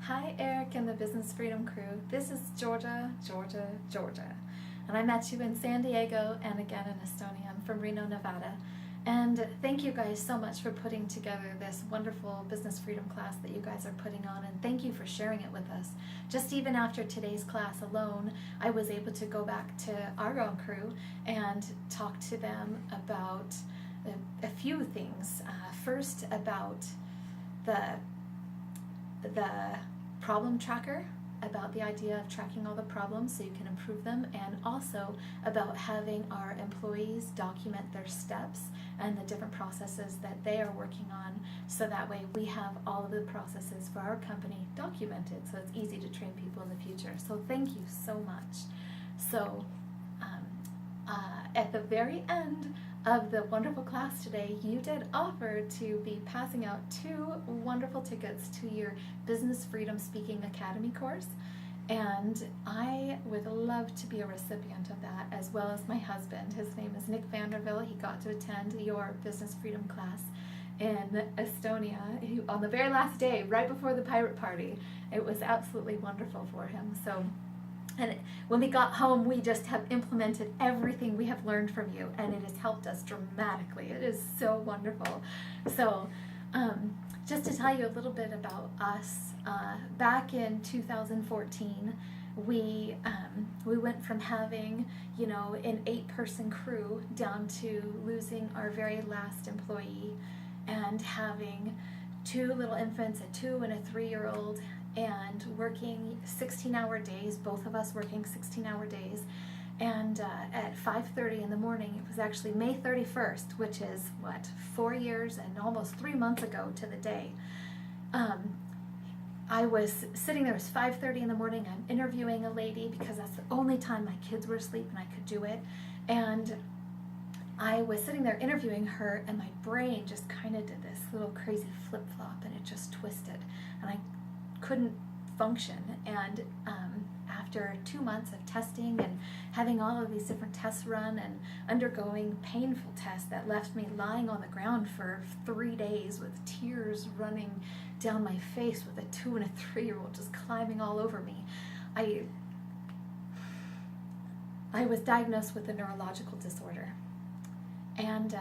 Hi Eric and the Business Freedom Crew. This is Georgia. And I met you in San Diego and again in Estonia. I'm from Reno, Nevada. And thank you guys so much for putting together this wonderful business freedom class that you guys are putting on, and thank you for sharing it with us. Just even after today's class alone, I was able to go back to our own crew and talk to them about a few things. First, about the problem tracker, about the idea of tracking all the problems so you can improve them, and also about having our employees document their steps and the different processes that they are working on, so that way we have all of the processes for our company documented so it's easy to train people in the future. So thank you so much. So at the very end of the wonderful class today, you did offer to be passing out 2 wonderful tickets to your Business Freedom Speaking Academy course, and I would love to be a recipient of that, as well as my husband. His name is Nick Vanderville. He got to attend your Business Freedom class in Estonia on the very last day, right before the pirate party. It was absolutely wonderful for him. And when we got home, we just have implemented everything we have learned from you, and it has helped us dramatically. It is so wonderful. So just to tell you a little bit about us, back in 2014, we went from having, an 8-person crew down to losing our very last employee and having 2 little infants, a 2 and a 3-year-old, and working 16-hour days, both of us working 16-hour days. And at 5:30 in the morning, it was actually May 31st, which is, 4 years and almost 3 months ago to the day. I was sitting there, it was 5:30 in the morning, I'm interviewing a lady because that's the only time my kids were asleep and I could do it. And I was sitting there interviewing her, and my brain just kind of did this little crazy flip-flop, and it just twisted, and I couldn't function. And after 2 months of testing and having all of these different tests run and undergoing painful tests that left me lying on the ground for 3 days with tears running down my face, with a 2 and a 3-year-old just climbing all over me, I was diagnosed with a neurological disorder. And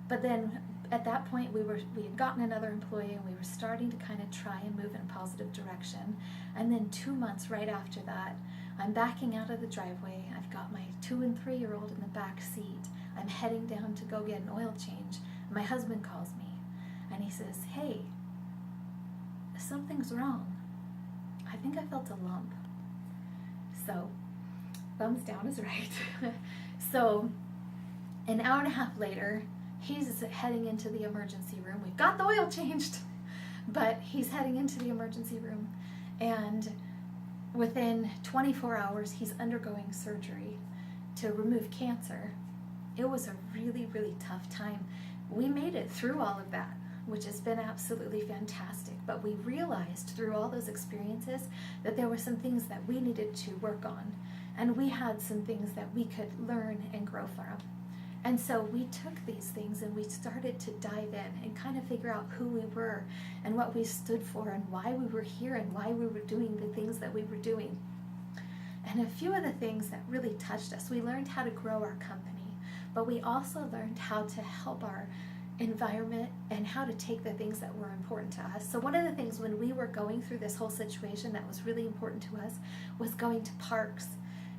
but then at that point, we had gotten another employee, and we were starting to kind of try and move in a positive direction. And then 2 months right after that, I'm backing out of the driveway. I've got my 2 and 3-year-old in the back seat. I'm heading down to go get an oil change. My husband calls me, and he says, "Hey, something's wrong. I think I felt a lump." So, thumbs down is right. So, an hour and a half later, he's heading into the emergency room. We've got the oil changed, but he's heading into the emergency room, and within 24 hours, he's undergoing surgery to remove cancer. It was a really, really tough time. We made it through all of that, which has been absolutely fantastic, but we realized through all those experiences that there were some things that we needed to work on, and we had some things that we could learn and grow from. And so we took these things and we started to dive in and kind of figure out who we were and what we stood for and why we were here and why we were doing the things that we were doing. And a few of the things that really touched us, we learned how to grow our company, but we also learned how to help our environment and how to take the things that were important to us. So one of the things when we were going through this whole situation that was really important to us was going to parks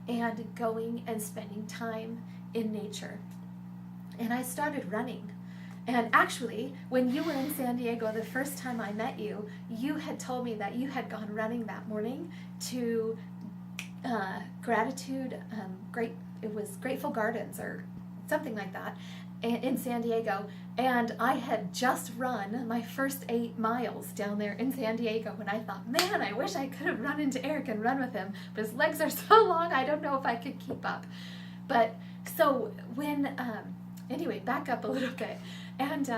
and going and spending time in nature. And I started running. And actually, when you were in San Diego the first time I met you, you had told me that you had gone running that morning to it was Grateful Gardens or something like that in San Diego. And I had just run my first 8 miles down there in San Diego, and I thought, man, I wish I could have run into Eric and run with him, but his legs are so long, I don't know if I could keep up. But so when anyway, back up a little bit, and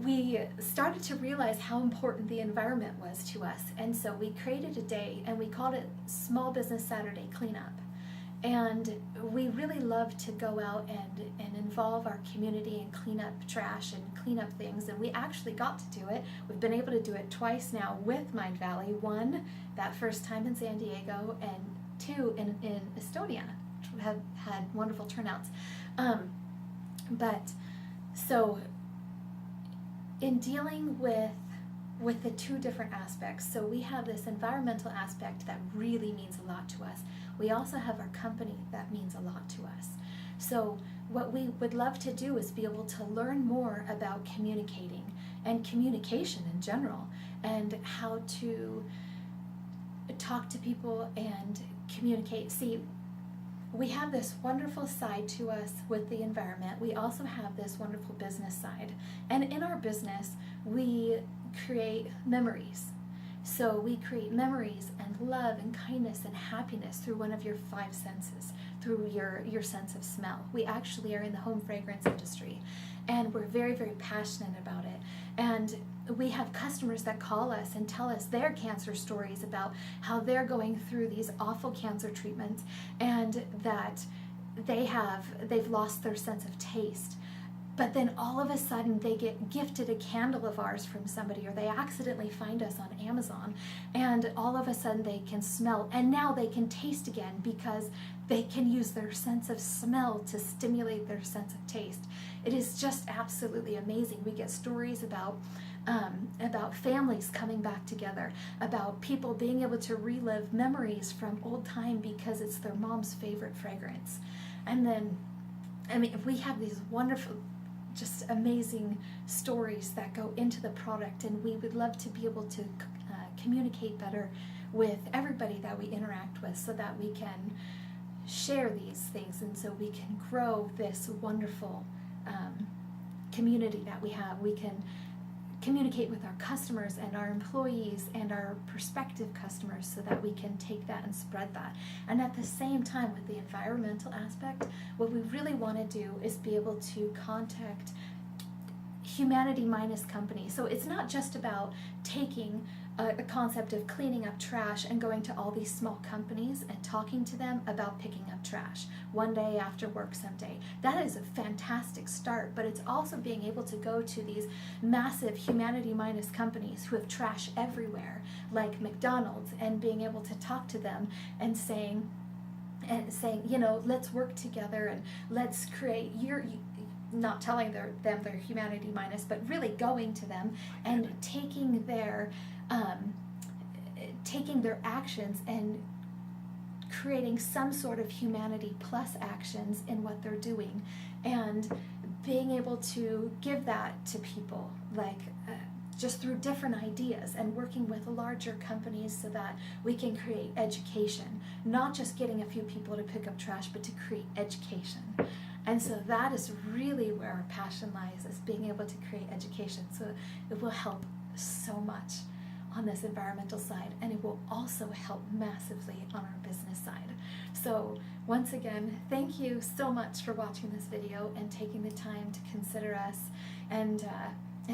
we started to realize how important the environment was to us, and so we created a day, and we called it Small Business Saturday Cleanup. And we really love to go out and involve our community and clean up trash and clean up things, and we actually got to do it. We've been able to do it twice now with Mindvalley. One, that first time in San Diego, and two, in Estonia, which have had wonderful turnouts. But so in dealing with the two different aspects, so we have this environmental aspect that really means a lot to us. We also have our company that means a lot to us. So what we would love to do is be able to learn more about communicating and communication in general, and how to talk to people and communicate. See, we have this wonderful side to us with the environment. We also have this wonderful business side. And in our business, we create memories. So we create memories and love and kindness and happiness through one of your five senses, through your sense of smell. We actually are in the home fragrance industry, and we're very, very passionate about it. And we have customers that call us and tell us their cancer stories about how they're going through these awful cancer treatments, and that they've lost their sense of taste. But then all of a sudden they get gifted a candle of ours from somebody, or they accidentally find us on Amazon, and all of a sudden they can smell, and now they can taste again because they can use their sense of smell to stimulate their sense of taste. It is just absolutely amazing. We get stories about families coming back together, about people being able to relive memories from old time because it's their mom's favorite fragrance. And then, I mean, we have these wonderful, just amazing stories that go into the product, and we would love to be able to communicate better with everybody that we interact with, so that we can share these things, and so we can grow this wonderful community that we have. We can communicate with our customers and our employees and our prospective customers, so that we can take that and spread that. And at the same time, with the environmental aspect, what we really want to do is be able to contact humanity minus companies. So it's not just about taking a concept of cleaning up trash and going to all these small companies and talking to them about picking up trash one day after work someday. That is a fantastic start, but it's also being able to go to these massive humanity minus companies who have trash everywhere, like McDonald's, and being able to talk to them and saying, you know, let's work together and let's create not telling them they're humanity minus, but really going to them and taking their actions and creating some sort of humanity plus actions in what they're doing, and being able to give that to people, like just through different ideas, and working with larger companies so that we can create education, not just getting a few people to pick up trash, but to create education. And so that is really where our passion lies, is being able to create education. So it will help so much on this environmental side, and it will also help massively on our business side. So once again, thank you so much for watching this video and taking the time to consider us. And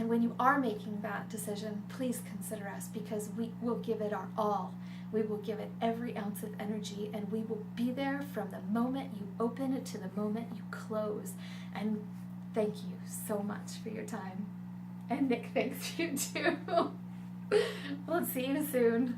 when you are making that decision, please consider us, because we will give it our all. We will give it every ounce of energy, and we will be there from the moment you open it to the moment you close. And thank you so much for your time. And Nick, thanks you too. We'll see you soon.